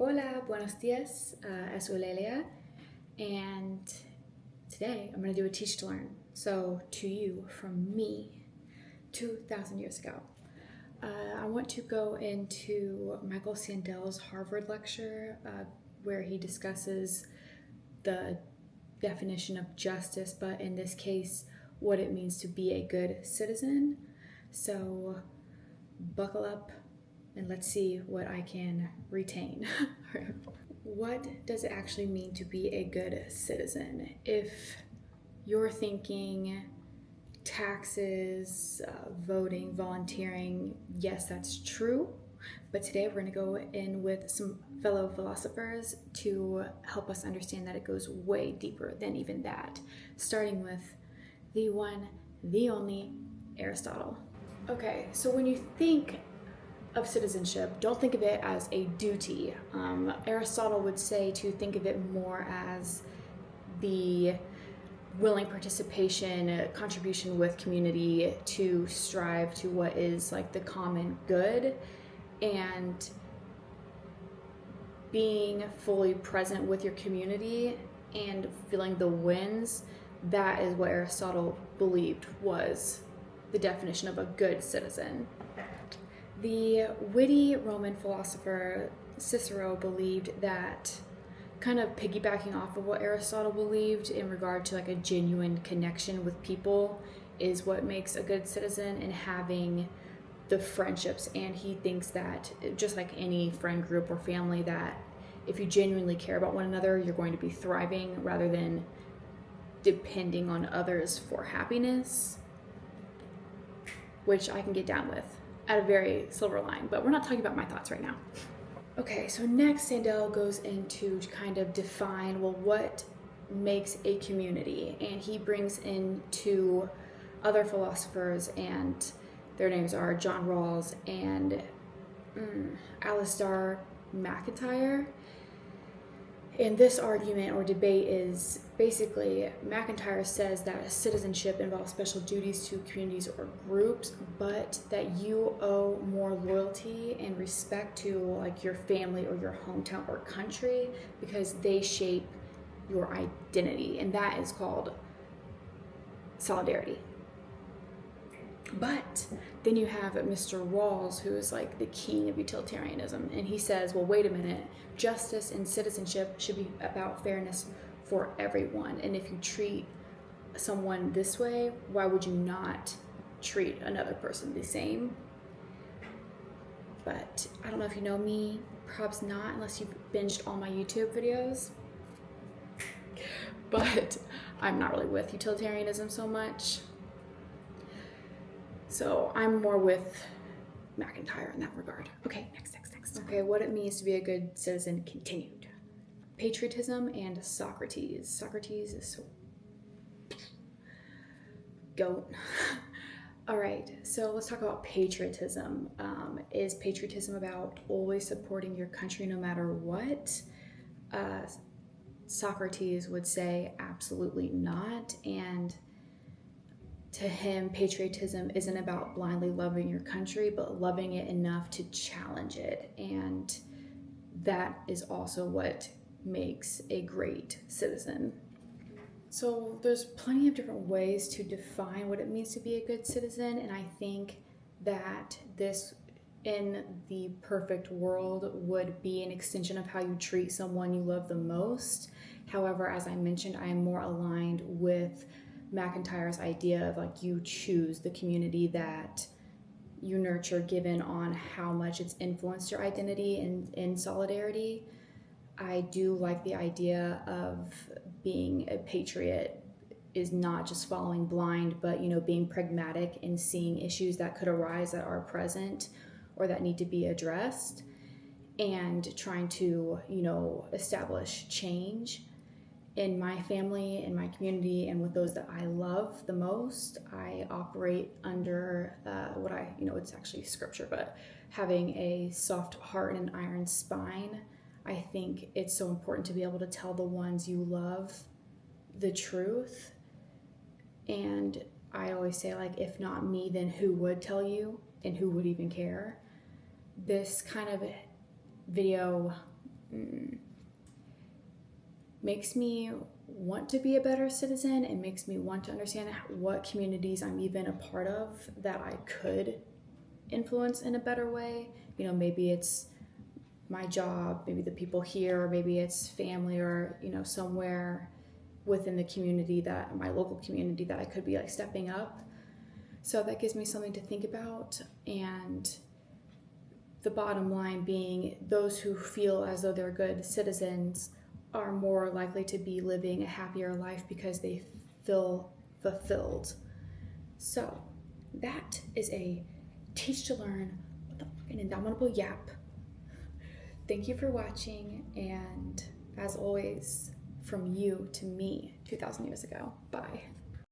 Hola, buenos dias, es Eulalia, and today I'm going to do a teach to learn. So, to you from me, 2,000 years ago. I want to go into Michael Sandel's Harvard lecture where he discusses the definition of justice, but in this case, what it means to be a good citizen. So, buckle up and let's see what I can retain. What does it actually mean to be a good citizen? If you're thinking taxes, voting, volunteering, yes, that's true. But today we're going to go in with some fellow philosophers to help us understand that it goes way deeper than even that, starting with the one, the only Aristotle. Okay, so when you think of citizenship, don't think of it as a duty. Aristotle would say to think of it more as the willing participation, contribution with community to strive to what is like the common good, and being fully present with your community and feeling the wins. That is what Aristotle believed was the definition of a good citizen. The witty Roman philosopher Cicero believed that, kind of piggybacking off of what Aristotle believed in regard to like a genuine connection with people, is what makes a good citizen, and having the friendships. And he thinks that just like any friend group or family, that if you genuinely care about one another, you're going to be thriving rather than depending on others for happiness, which I can get down with at a very silver line, but we're not talking about my thoughts right now. Okay, so next Sandel goes into to kind of define, well, what makes a community? And he brings in two other philosophers, and their names are John Rawls and Alistair MacIntyre. And this argument or debate is basically, MacIntyre says that citizenship involves special duties to communities or groups, but that you owe more loyalty and respect to like your family or your hometown or country because they shape your identity, and that is called solidarity. But then you have Mr. Rawls, who is like the king of utilitarianism, and he says, well, wait a minute, justice and citizenship should be about fairness for everyone. And if you treat someone this way, why would you not treat another person the same? But I don't know if you know me, perhaps not, unless you've binged all my YouTube videos. But I'm not really with utilitarianism so much. So I'm more with MacIntyre in that regard. Okay, next. Okay, what it means to be a good citizen continued. Patriotism and Socrates. Socrates is so goat. All right, so let's talk about patriotism. Is patriotism about always supporting your country no matter what? Socrates would say absolutely not, and to him, patriotism isn't about blindly loving your country, but loving it enough to challenge it. And that is also what makes a great citizen. So there's plenty of different ways to define what it means to be a good citizen. And I think that this, in the perfect world, would be an extension of how you treat someone you love the most. However, as I mentioned, I am more aligned with MacIntyre's idea of like you choose the community that you nurture given on how much it's influenced your identity and in solidarity. I do like the idea of being a patriot is not just following blind, but being pragmatic and seeing issues that could arise that are present or that need to be addressed, and trying to establish change. In my family, in my community, and with those that I love the most, I operate under it's actually scripture, but having a soft heart and an iron spine. I think it's so important to be able to tell the ones you love the truth. And I always say, like, if not me, then who would tell you, and who would even care? This kind of video makes me want to be a better citizen. It makes me want to understand what communities I'm even a part of that I could influence in a better way. You know, maybe it's my job, maybe the people here, or maybe it's family, or, you know, somewhere within the community, that my local community, that I could be like stepping up. So that gives me something to think about. And the bottom line being, those who feel as though they're good citizens are more likely to be living a happier life because they feel fulfilled. So that is a teach to learn with an indomitable yap. Thank you for watching, and as always, from you to me 2,000 years ago. Bye.